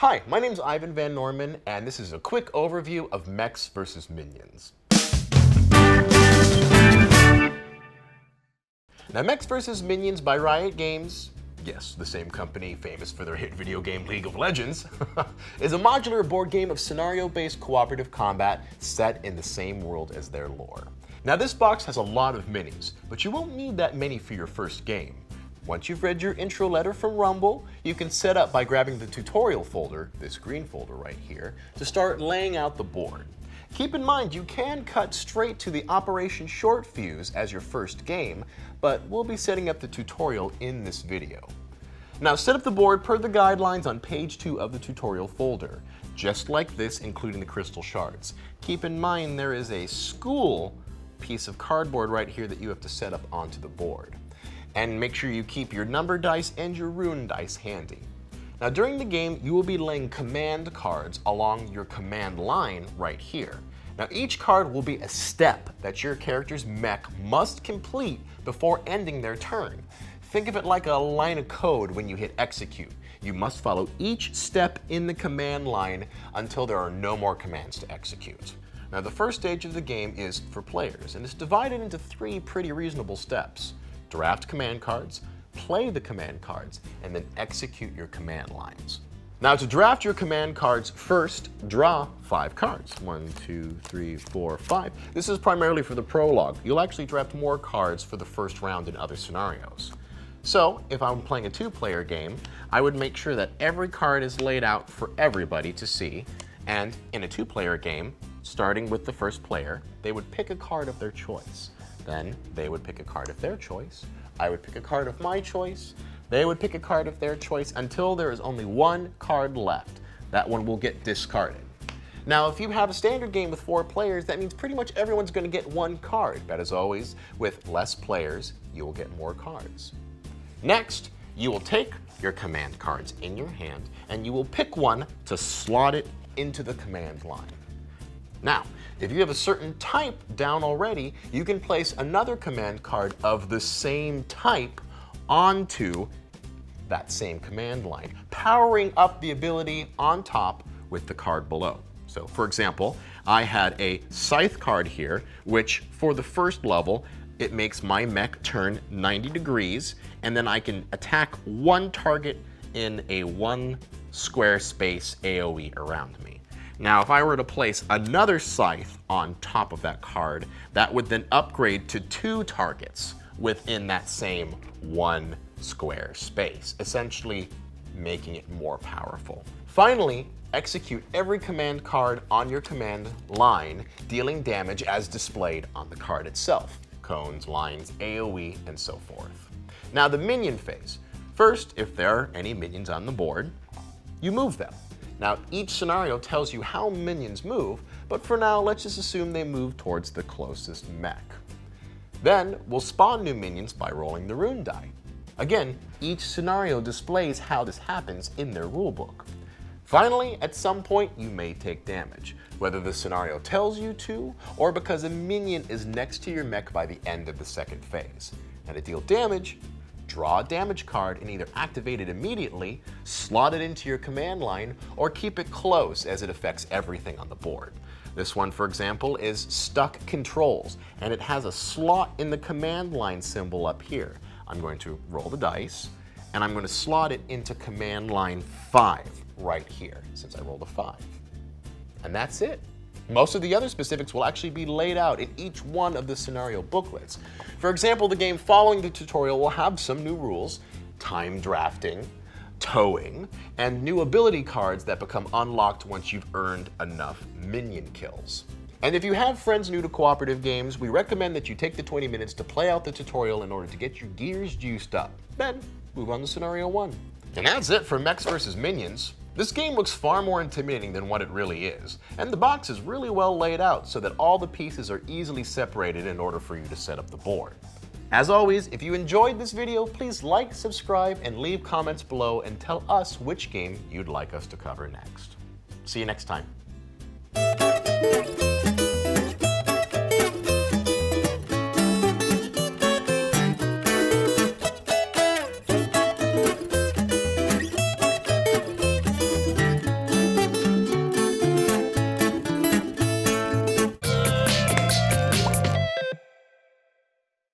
Hi, my name's Ivan Van Norman, and this is a quick overview of Mechs vs. Minions. Now, Mechs vs. Minions by Riot Games, yes, the same company famous for their hit video game League of Legends, is a modular board game of scenario-based cooperative combat set in the same world as their lore. Now, this box has a lot of minis, but you won't need that many for your first game. Once you've read your intro letter from Rumble, you can set up by grabbing the tutorial folder, this green folder right here, to start laying out the board. Keep in mind, you can cut straight to the Operation Short Fuse as your first game, but we'll be setting up the tutorial in this video. Now, set up the board per the guidelines on page 2 of the tutorial folder, just like this, including the crystal shards. Keep in mind, there is a school piece of cardboard right here that you have to set up onto the board. And make sure you keep your number dice and your rune dice handy. Now, during the game, you will be laying command cards along your command line right here. Now, each card will be a step that your character's mech must complete before ending their turn. Think of it like a line of code when you hit execute. You must follow each step in the command line until there are no more commands to execute. Now, the first stage of the game is for players, and it's divided into 3 pretty reasonable steps. Draft command cards, play the command cards, and then execute your command lines. Now, to draft your command cards, first draw 5 cards. 1, 2, 3, 4, 5. This is primarily for the prologue. You'll actually draft more cards for the first round in other scenarios. So, if I'm playing a 2-player game, I would make sure that every card is laid out for everybody to see. And in a 2-player game, starting with the first player, they would pick a card of their choice. Then they would pick a card of their choice. I would pick a card of my choice. They would pick a card of their choice until there is only 1 card left. That one will get discarded. Now, if you have a standard game with 4 players, that means pretty much everyone's going to get 1 card. But as always, with less players, you will get more cards. Next, you will take your command cards in your hand and you will pick one to slot it into the command line. Now, if you have a certain type down already, you can place another command card of the same type onto that same command line, powering up the ability on top with the card below. So, for example, I had a Scythe card here, which for the first level, it makes my mech turn 90 degrees, and then I can attack 1 target in a 1 square space AoE around me. Now, if I were to place another Scythe on top of that card, that would then upgrade to 2 targets within that same 1 square space, essentially making it more powerful. Finally, execute every command card on your command line, dealing damage as displayed on the card itself. Cones, lines, AoE, and so forth. Now, the Minion Phase. First, if there are any minions on the board, you move them. Now, each scenario tells you how minions move, but for now, let's just assume they move towards the closest mech. Then, we'll spawn new minions by rolling the rune die. Again, each scenario displays how this happens in their rulebook. Finally, at some point, you may take damage, whether the scenario tells you to, or because a minion is next to your mech by the end of the second phase. Now, to deal damage, draw a damage card and either activate it immediately, slot it into your command line, or keep it close as it affects everything on the board. This one, for example, is Stuck Controls, and it has a slot in the command line symbol up here. I'm going to roll the dice, and I'm going to slot it into command line 5 right here, since I rolled a 5. And that's it. Most of the other specifics will actually be laid out in each one of the scenario booklets. For example, the game following the tutorial will have some new rules: time drafting, towing, and new ability cards that become unlocked once you've earned enough minion kills. And if you have friends new to cooperative games, we recommend that you take the 20 minutes to play out the tutorial in order to get your gears juiced up. Then, move on to scenario 1. And that's it for Mechs vs. Minions. This game looks far more intimidating than what it really is, and the box is really well laid out so that all the pieces are easily separated in order for you to set up the board. As always, if you enjoyed this video, please like, subscribe, and leave comments below and tell us which game you'd like us to cover next. See you next time.